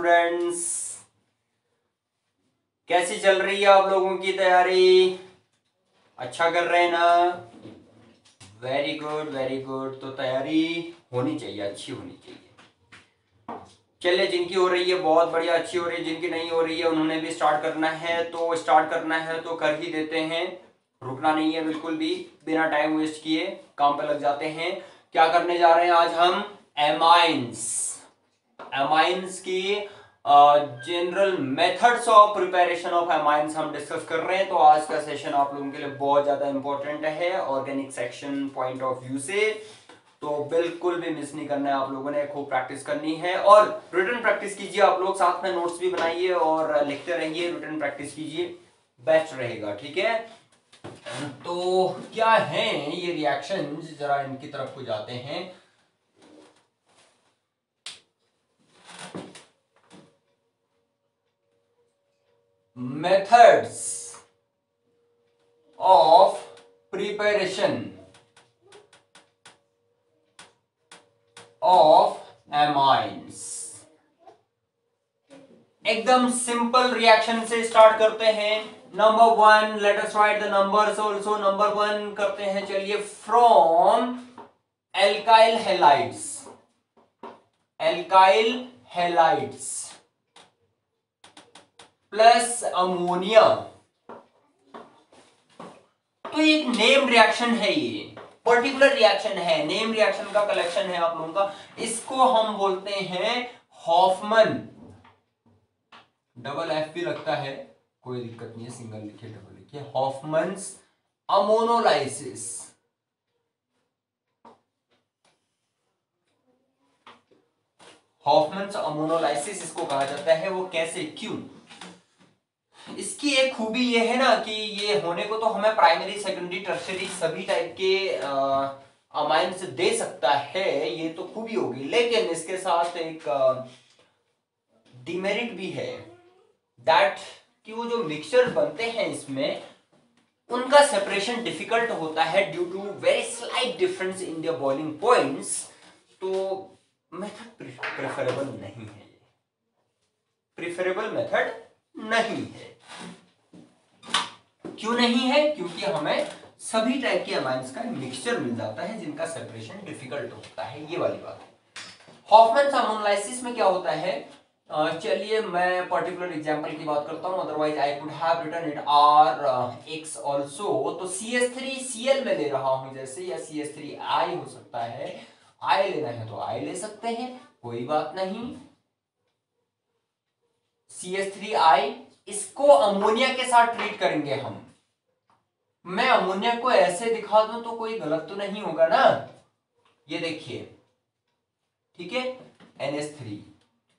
Students, कैसी चल रही है आप लोगों की तैयारी? अच्छा कर रहे हैं ना? Very good very good. तो तैयारी होनी चाहिए, अच्छी होनी चाहिए। चलिए, जिनकी हो रही है बहुत बढ़िया, अच्छी हो रही है। जिनकी नहीं हो रही है उन्होंने भी स्टार्ट करना है, तो स्टार्ट करना है तो कर ही देते हैं। रुकना नहीं है बिल्कुल भी, बिना टाइम वेस्ट किए काम पे लग जाते हैं। क्या करने जा रहे हैं आज हम? एमाइंस। एमाइंस की general methods of preparation of amines हम डिस्कस कर रहे हैं। तो आज का सेशन आप लोगों के लिए बहुत ज्यादा इंपॉर्टेंट है organic section point of view से, तो बिल्कुल भी मिस नहीं करना है। आप लोगों ने खूब प्रैक्टिस करनी है और रिटन प्रैक्टिस कीजिए। आप लोग साथ में नोट्स भी बनाइए और लिखते रहिए, रिटन प्रैक्टिस कीजिए, बेस्ट रहेगा। ठीक है, तो क्या है ये रिएक्शंस, जरा इनकी तरफ को जाते हैं। Methods of preparation of amines. एकदम सिंपल रिएक्शन से स्टार्ट करते हैं। Number one, let us right the numbers also. Number one करते हैं, चलिए, from alkyl halides. Alkyl halides plus ammonia. तो एक नेम रिएक्शन है, ये पर्टिकुलर रिएक्शन है, नेम रिएक्शन का कलेक्शन है आप लोगों का। इसको हम बोलते हैं हॉफमन। डबल एफ भी लगता है, कोई दिक्कत नहीं है, सिंगल लिखिए डबल लिखिए। हॉफमन्स अमोनोलाइसिस। हॉफमन्स अमोनोलाइसिस इसको कहा जाता है। वो कैसे, क्यों? इसकी एक खूबी ये है ना कि ये होने को तो हमें प्राइमरी सेकेंडरी टर्शरी सभी टाइप के अमाइंस दे सकता है, ये तो खूबी होगी। लेकिन इसके साथ एक डिमेरिट भी है, दैट कि वो जो मिक्सचर बनते हैं इसमें, उनका सेपरेशन डिफिकल्ट होता है due to very slight difference in the boiling points. तो मेथड प्रेफरेबल नहीं है, प्रेफरेबल मेथड नहीं है। क्यों नहीं है? क्योंकि हमें सभी टाइप के अमाइंस का मिक्सचर मिल जाता है जिनका सेपरेशन डिफिकल्ट होता है, ये वाली बात है। हॉफमैन अमोनोलाइसिस में क्या होता है, चलिए मैं पर्टिकुलर एग्जांपल की बात करता हूं, otherwise I could have written it R X also. तो CH3Cl में ले रहा हूं जैसे, या CH3I हो सकता है। I लेना है तो I ले सकते हैं, कोई बात नहीं। CH3I, इसको अमोनिया के साथ ट्रीट करेंगे हम। मैं अमोनिया को ऐसे दिखा दूं तो कोई गलत तो नहीं होगा ना? ये देखिए, ठीक है, NH3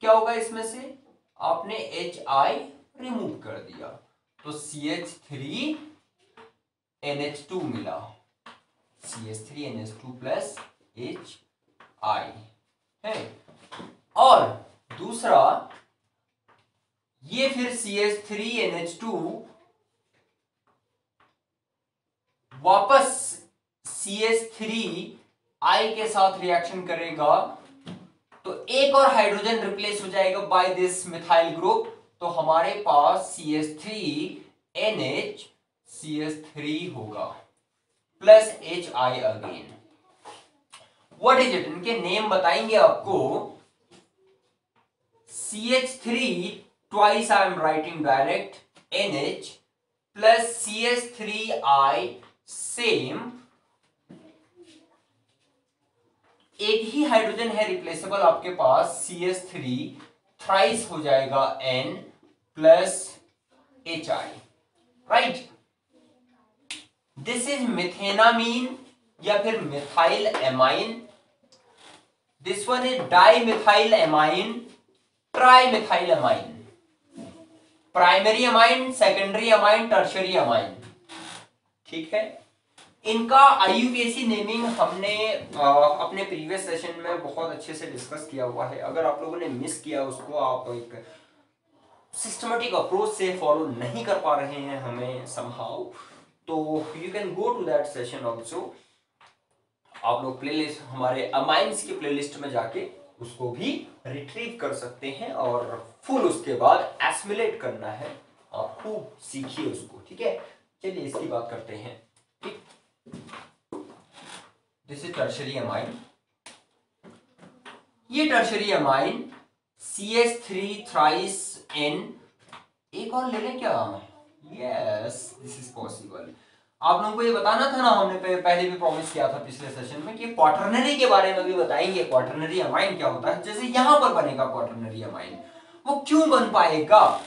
क्या होगा इसमें से? आपने HI रिमूव कर दिया तो CH3NH2 मिला। CH3NH2 प्लस HI है। और दूसरा, ये फिर CH3NH2 वापस CH3I के साथ रिएक्शन करेगा, तो एक और हाइड्रोजन रिप्लेस हो जाएगा बाय दिस मिथाइल ग्रुप। तो हमारे पास CH3NH CH3 होगा plus HI again. What is it? इनके नेम बताएंगे आपको। CH3 twice I am writing direct, NH plus CH3I same, एक ही हाइड्रोजन है रिप्लेसेबल आपके पास, CH3 थ्राइस हो जाएगा N plus HI, right? This is methanamine या फिर methyl amine. This one is di methyl amine, tri methyl amine, primary amine, secondary amine, tertiary amine. ठीक है, इनका IUPAC नेमिंग हमने अपने प्रीवियस सेशन में बहुत अच्छे से डिस्कस किया हुआ है। अगर आप लोगों ने मिस किया उसको, आप एक सिस्टमेटिक अप्रोच से फॉलो नहीं कर पा रहे हैं हमें समहाउ, तो you can go to that session also. आप लोग प्लेलिस्ट, हमारे अमाइंस की प्लेलिस्ट में जाके उसको भी रिट्रीव कर सकते हैं और फुल उसके बाद एसिमिलेट करना है। आप खूब सीखिए उसको, ठीक है। चलिए इसकी बात करते हैं, ठीक। This is tertiary amine. ये tertiary amine CH3 thrice N, एक और ले लें क्या? Yes, this is possible. आप लोगों को ये बताना था ना, हमने पहले भी प्रॉमिस किया था पिछले सेशन में कि क्वाटरनरी के बारे में भी बताएंगे। क्वाटरनरी अमाइन क्या होता है, जैसे यहां पर बनेगा क्वाटरनरी अमाइन, वो क्यों बन पाएगा?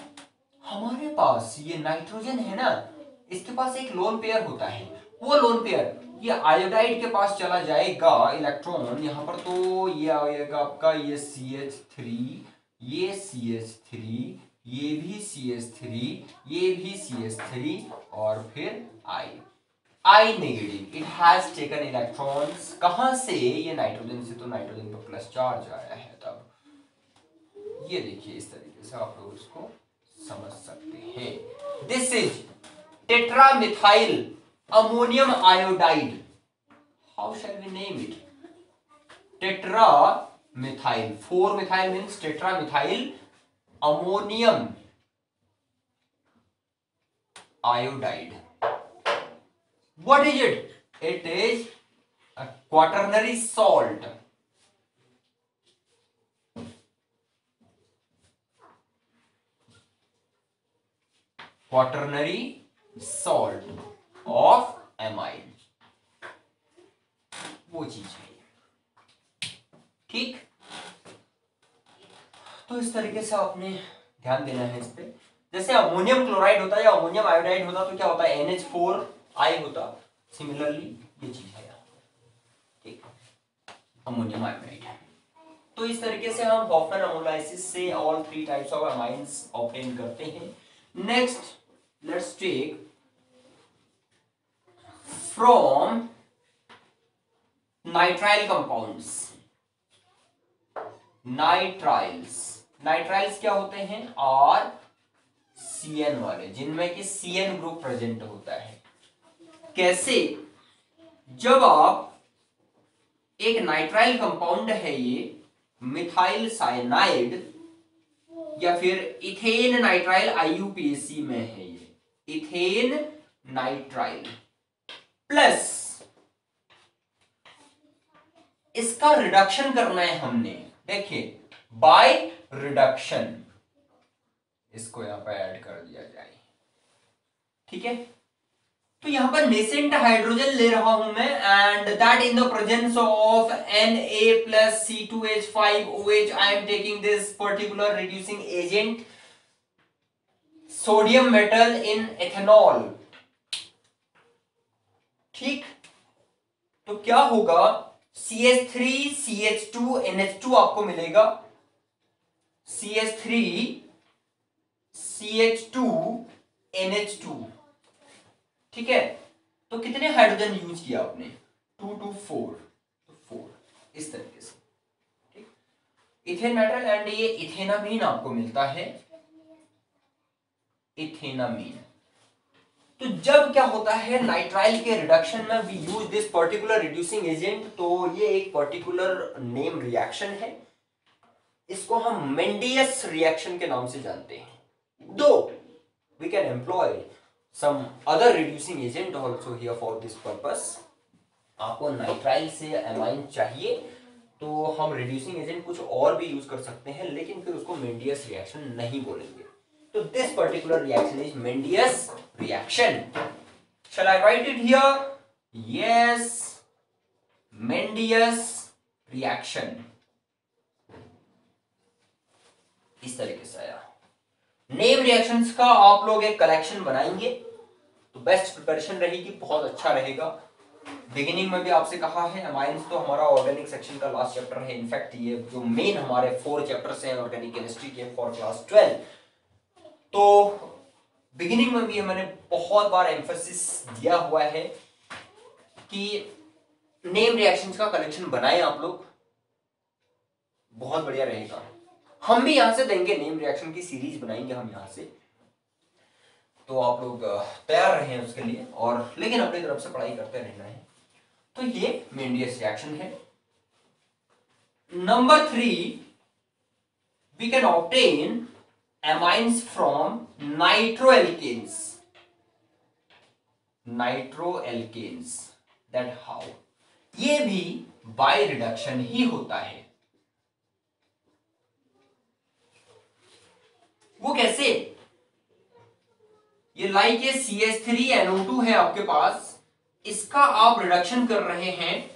हमारे पास ये नाइट्रोजन है ना, इसके पास एक लोन पेयर होता है। वो लोन पेयर ये आयोडाइड के पास चला जाएगा इलेक्ट्रॉन यहां पर, तो ये आएगा आपका ये CH3, ये CH3, ये भी CH3, ये भी CH3 और फिर I negative. It has taken electrons कहां से? ये नाइट्रोजन से, तो नाइट्रोजन पर प्लस चार्ज आया है। तब ये देखिए इस तरीके से आप लोग इसको समझ सकते हैं। This is tetramethyl ammonium iodide. How shall we name it? Tetramethyl, 4 methyl means tetramethyl ammonium iodide. What is it? It is a quaternary salt. Quaternary salt of amine, वो चीज है, ठीक। तो इस तरीके से आपने ध्यान देना है इस पे। जैसे अमोनियम क्लोराइड होता है या अमोनियम आयोडाइड होता तो क्या होता है? NH4I होता। सिमिलरली ये चीज है, ठीक, अमोनियम आयोडाइड। तो इस तरीके से हम हॉफमैन अमोलाइसिस से all 3 types of amines obtain करते हैं। Next let's take from nitrile compounds. Nitriles, nitriles क्या होते हैं? RCN वाले, जिनमें कि CN ग्रुप प्रेजेंट होता है। कैसे? जब आप एक नाइट्राइल कंपाउंड है, ये मिथाइल साइनाइड या फिर इथेन नाइट्राइल, IUPAC में है ये इथेन नाइट्राइल, प्लस इसका रिडक्शन करना है हमने। देखिए बाय रिडक्शन इसको यहां पर ऐड कर दिया जाए, ठीक है। तो यहां पर नेसेंट हाइड्रोजन ले रहा हूं मैं, and that in the presence of Na+C2H5OH I am taking this particular reducing agent sodium metal in ethanol, ठीक। तो क्या होगा? CH3CH2NH2 आपको मिलेगा, CH3CH2NH2, ठीक है। तो कितने हाइड्रोजन यूज किया आपने? 2 to 4, तो 4 इस तरीके से, ठीक। इथेन नाइट्राइल एंड ये इथेनामीन आपको मिलता है, इथेनामीन। तो जब क्या होता है नाइट्राइल के रिडक्शन में we use this particular reducing agent, तो ये एक पर्टिकुलर नेम रिएक्शन है, इसको हम मेंडियस रिएक्शन के नाम से जानते हैं। दो we can employ some other reducing agent also here for this purpose. आपको नाइट्राइल से एमाइन चाहिए तो हम रिड्यूसिंग एजेंट कुछ और भी यूज कर सकते हैं, लेकिन फिर उसको मेंडियस रिएक्शन नहीं बोलेंगे। तो this particular reaction is Mendius reaction. Shall I write it here? Yes, Mendius reaction. इस तरीके से आया। नेम रिएक्शंस का आप लोग एक कलेक्शन बनाएंगे तो बेस्ट प्रिपरेशन रहेगी, बहुत अच्छा रहेगा। बिगिनिंग में भी आपसे कहा है, अमाइंस तो हमारा ऑर्गेनिक सेक्शन का लास्ट चैप्टर है। इनफैक्ट ये जो मेन हमारे 4 चैप्टर्स हैं ऑर्गेनिक केमिस्ट्री के फॉर क्लास 12, तो बिगिनिंग में भी मैंने बहुत बार एम्फेसिस दिया हुआ है कि नेम रिएक्शंस का कलेक्शन बनाएं आप लोग, बहुत बढ़िया रहेगा। हम भी यहां से देंगे, नेम रिएक्शन की सीरीज बनाएंगे हम यहां से, तो आप लोग तैयार रहें उसके लिए, और लेकिन अपनी तरफ से पढ़ाई करते रहना है। तो ये मेंडियस रिएक्शन है। Number 3, we can obtain amines from nitroalkanes. Nitroalkanes, that how? ये भी बाय रिडक्शन ही होता है। वो कैसे? ये लाइक ये CH3NO2 है आपके पास, इसका आप रिडक्शन कर रहे हैं,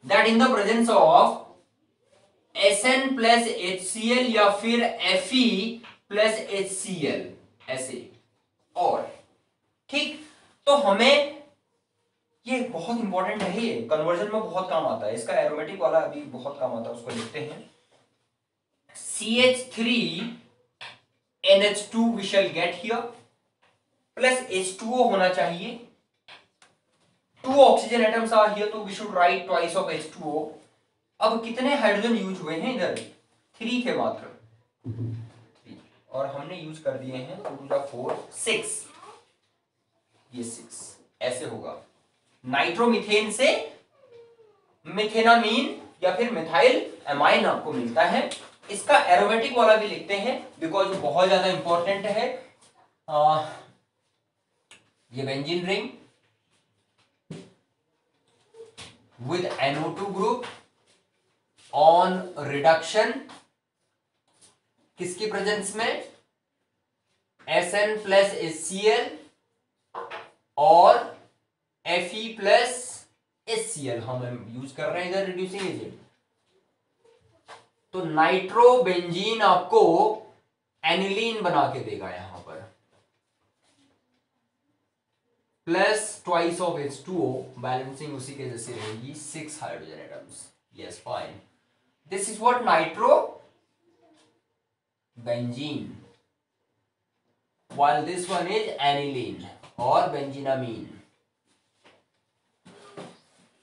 that in the presence of Sn plus HCl या फिर Fe प्लस HCl, ऐसे। और ठीक, तो हमें ये बहुत इंपॉर्टेंट है, ये कन्वर्जन में बहुत काम आता है, इसका एरोमेटिक वाला अभी बहुत काम आता है, उसको लिखते हैं। CH3NH2 we shall get here plus H2O होना चाहिए। 2 ऑक्सीजन एटम्स आर हियर, तो we should write twice of H2O। अब कितने हाइड्रोजन यूज हुए हैं इधर? 3 थे मात्र, 3, और हमने यूज कर दिए हैं 2 to the 4 6, ये 6 ऐसे होगा। नाइट्रोमीथेन से मिथेनामीन या फिर मिथाइल एमाइन आपको मिलता है। इसका एरोमेटिक वाला भी लिखते हैं बिकॉज बहुत ज्यादा इंपॉर्टेंट है। ये benzene ring with NO2 group on reduction किसकी प्रेजेंस में? Sn प्लस HCl और Fe प्लस HCl हम यूज कर रहे हैं इधर रिड्यूसिंग एजेंट। तो नाइट्रोबेंजीन आपको एनिलीन बना के देगा यहां पर, plus twice of H2O, balancing उसी के जैसी रहेगी, 6 hydrogen atoms. Yes, fine. This is what nitro benzene, while this one is aniline और बेंजीनामीन।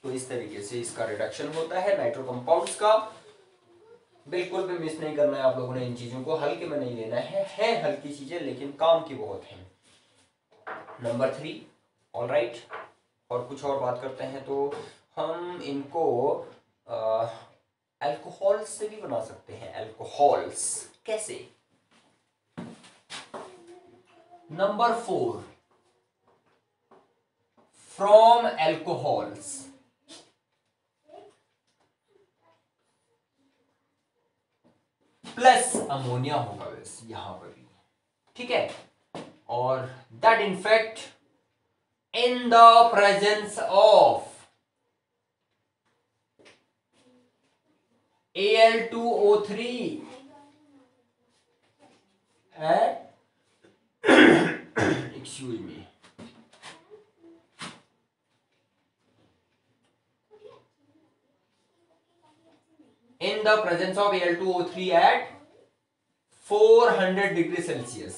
तो इस तरीके से इसका रिडक्शन होता है नाइट्रो कंपाउंड्स का। बिल्कुल भी मिस नहीं करना है आप लोगों ने इन चीजों को, हल्के में नहीं लेना है हल्की चीजें लेकिन काम की बहुत है। Number 3, all right. और कुछ और बात करते हैं तो हम इनको अल्कोहल से भी बना सकते हैं। अल्कोहल्स कैसे? Number 4, from alcohols plus ammonia होगा बस यहां पर भी, ठीक है। और that in fact in the presence of Al2O3 excuse me, in the presence of Al2O3 at 400 degree Celsius.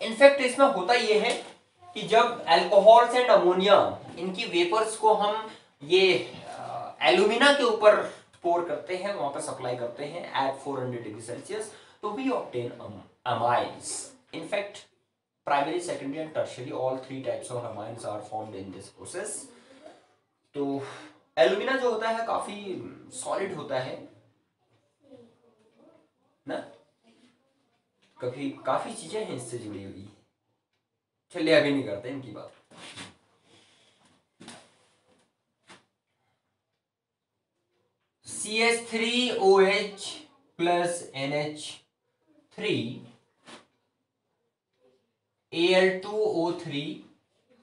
In fact इसमें होता यह है कि जब अल्कोहल्स एंड अमोनिया इनकी वेपर्स को हम ये एल्यूमिना के ऊपर पोर करते हैं, वहां पर सप्लाई करते हैं एट 400 डिग्री सेल्सियस, तो we obtain amines. In fact primary, secondary and tertiary all 3 types of amines are formed in this process. तो एल्यूमिना जो होता है काफी सॉलिड होता है ना, कभी काफी चीजें हैं इससे जुड़ी हुई। चलिए अभी नहीं करते इनकी बात। CH3OH plus NH3 Al2O3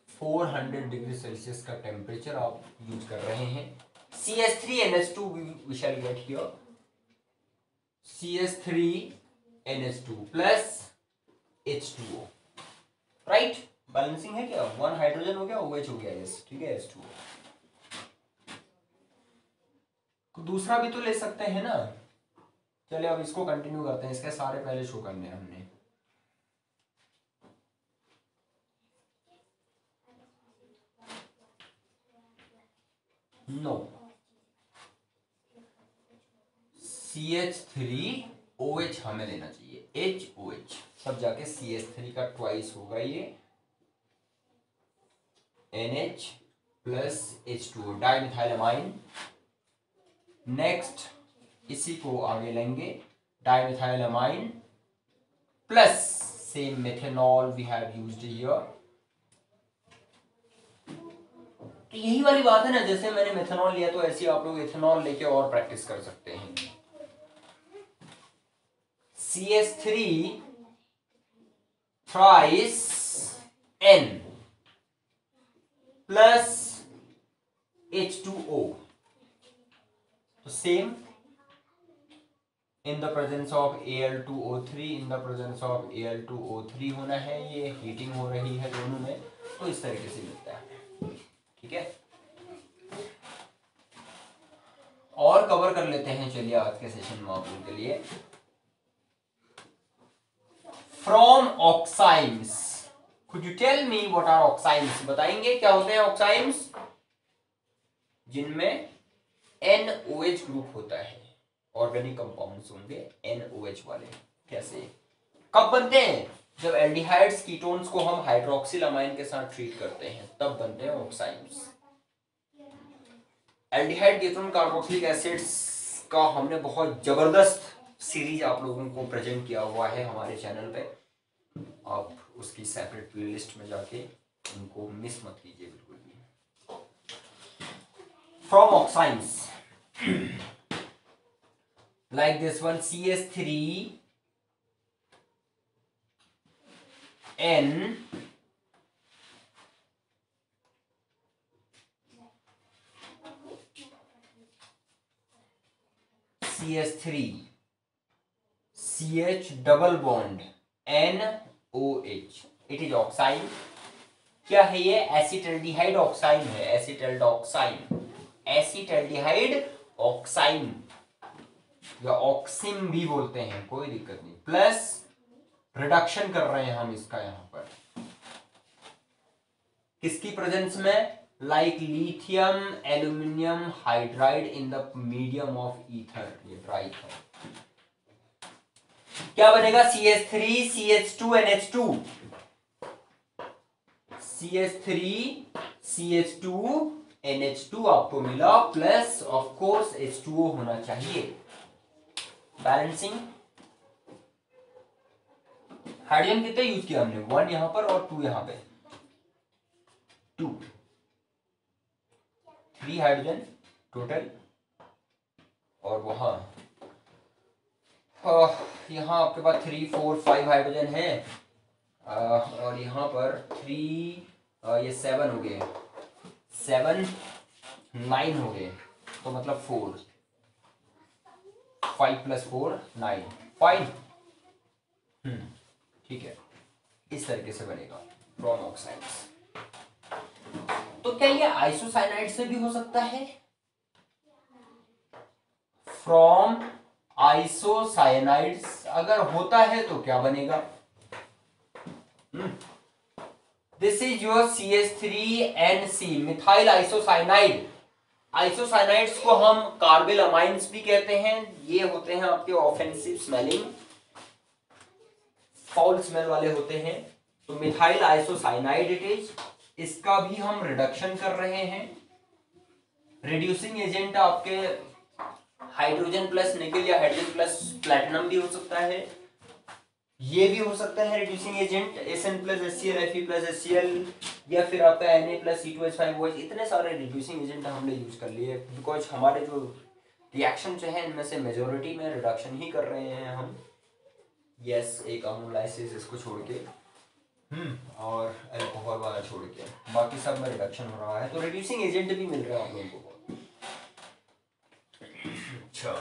400 degree Celsius का टेम्परेचर आप यूज कर रहे हैं। CH3NH2 we shall get here, CH3NH2 plus H2O, right. Balancing है क्या? 1 हाइड्रोजन हो गया, OH हो गया, यस, ठीक है, H2O। तो दूसरा भी तो ले सकते हैं ना। चलिए अब इसको कंटिन्यू करते हैं, इसके सारे पहले शो करने हैं हमने। नो, CH3OH हमें लेना चाहिए, HOH, तब जाके CH3 का ट्वाइस होगा ये NH plus H2O, dimethyl amine next इसी को आगे लेंगे, dimethylamine plus same methanol we have used here. तो यही वाली बात है ना, जैसे मैंने मेथेनॉल लिया तो ऐसे आप लोग इथेनॉल लेके और प्रैक्टिस कर सकते हैं। CH3 thrice N plus H2O, तो same in the presence of Al2O3, in the presence of Al2O3 होना है, ये हीटिंग हो रही है दोनों में, तो इस तरीके से मिलता है। ठीक है, और कवर कर लेते हैं, चलिए आज के सेशन में आप लोगों के लिए। From oximes, could you tell me what are oximes? बताएंगे क्या होते हैं ऑक्साइम्स? जिनमें NOH ग्रुप होता है, ऑर्गेनिक कंपाउंड्स होंगे NOH वाले। कैसे, कब बनते हैं? जब एल्डिहाइड्स कीटोन्स को हम हाइड्रोक्सिल अमाइन के साथ ट्रीट करते हैं तब बनते हैं oximes. Aldehyde ketone carboxylic acids का हमने बहुत जबरदस्त सीरीज आप लोगों को प्रेजेंट किया हुआ है हमारे चैनल पे, आप उसकी सेपरेट प्लेलिस्ट में जाके उनको मिस मत कीजिए बिल्कुल भी। From oximes like this one, CH3 N CH3 CH double bond NOH, it is oxime. क्या है ये? एसिटल्डिहाइड ऑक्साइन है, एसिटल्डोक्साइन, एसिटल्डिहाइड ऑक्साइन या ऑक्सिम भी बोलते हैं, कोई दिक्कत नहीं। प्लस रिडक्शन कर रहे हैं हम इसका यहां पर, किसकी प्रेजेंस में? Like lithium aluminium hydride in the medium of ether, ये ड्राई था। क्या बनेगा? CH3 CH2 NH2, CH3 CH2 NH2 आपको मिला, प्लस ऑफ कोर्स H2O होना चाहिए। बैलेंसिंग, हाइड्रोजन कितने यूज किया हमने? 1 यहां पर और 2 यहां पे, 2 3 हाइड्रोजन टोटल, और वहां यहां आपके पास 3 4 5 हाइड्रोजन है, और यहां पर 3 ये 7 हो गए, 7 9 हो गए, तो मतलब 4, 5 + 4 9, फाइन। ठीक है, इस तरीके से बनेगा फ्रॉम ऑक्साइड्स। तो क्या ये आइसोसाइनाइड से भी हो सकता है? फ्रॉम आइसोसाइनाइड्स अगर होता है तो क्या बनेगा? This is your CH3NC, methyl isocyanide. Isocyanides को हम कार्बिल अमाइंस भी कहते हैं, ये होते हैं आपके ऑफेंसिव स्मेलिंग, फाउल स्मेल वाले होते हैं। तो मिथाइल आइसोसाइनाइड इट इज, इसका भी हम रिडक्शन कर रहे हैं। रिड्यूसिंग एजेंट आपके हाइड्रोजन प्लस निकल या हाइड्रोजन प्लस प्लैटिनम भी हो सकता है, ये भी हो सकता है reducing agent Sn + HCl Fe + HCl, या फिर आपका Na + C2H5OH। इतने सारे रिड्यूसिंग एजेंट हमने यूज कर लिए, बिकॉज हमारे जो रिएक्शन जो है इनमें से मेजोरिटी में रिडक्शन ही कर रहे हैं हम। यस, एक अमोलाइसिस इसको छोड़ के, और अल्कोहल वाला छोड़ के, बाकी सब में रिडक्शन हो रहा है, तो रिड्यूसिंग एजेंट भी मिल रहा है आप लोगों को। अच्छा,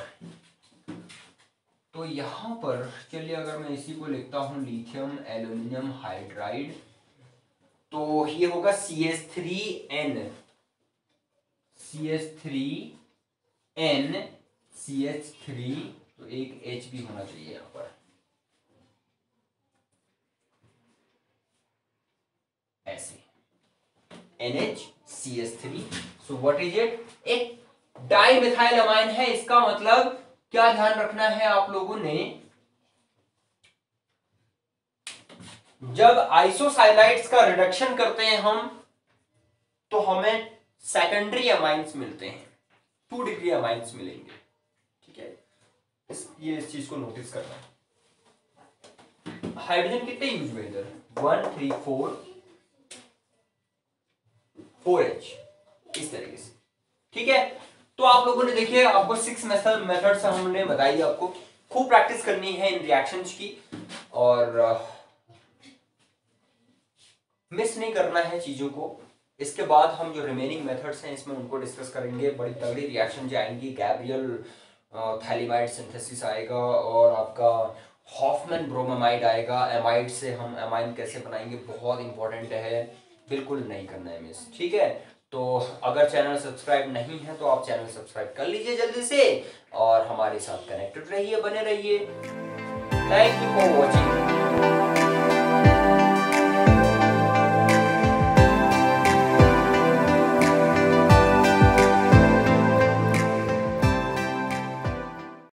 तो यहां पर चलिए अगर मैं इसी को लिखता हूं लिथियम एल्यूमिनियम हाइड्राइड, तो ये होगा CH3N CH3, तो एक H भी होना चाहिए यहां पर, ऐसे NHCH3। So what is it? एक डाइमिथाइल अमाइन है। इसका मतलब क्या ध्यान रखना है आप लोगों ने, जब आइसोसाइनाइड्स का रिडक्शन करते हैं हम तो हमें सेकेंडरी अमाइंस मिलते हैं। 2 डिग्री अमाइंस मिलेंगे। ठीक है, ये इस चीज को नोटिस करना है। हाइड्रोजन कितने यूज हुए इधर, 1 3 4H इस तरीके से। ठीक है, तो आप लोगों ने देखिए, आपको 6 मेथड्स हमने बताई, आपको खूब प्रैक्टिस करनी है इन रिएक्शंस की और मिस नहीं करना है चीजों को। इसके बाद हम जो रिमेनिंग मेथड्स हैं इसमें उनको डिस्कस करेंगे। बड़ी तगड़ी रिएक्शन जो आएंगी, गैब्रियल थैलिमाइड सिंथेसिस आएगा और आपका हॉफमैन ब्रोमामाइड आएगा। एमाइड से हम एमाइन कैसे बनाएंगे, बहुत इंपॉर्टेंट है, बिल्कुल नहीं करना है मिस। ठीक है, तो अगर चैनल सब्सक्राइब नहीं है तो आप चैनल सब्सक्राइब कर लीजिए जल्दी से और हमारे साथ कनेक्टेड रहिए, बने रहिए। Thank you for watching.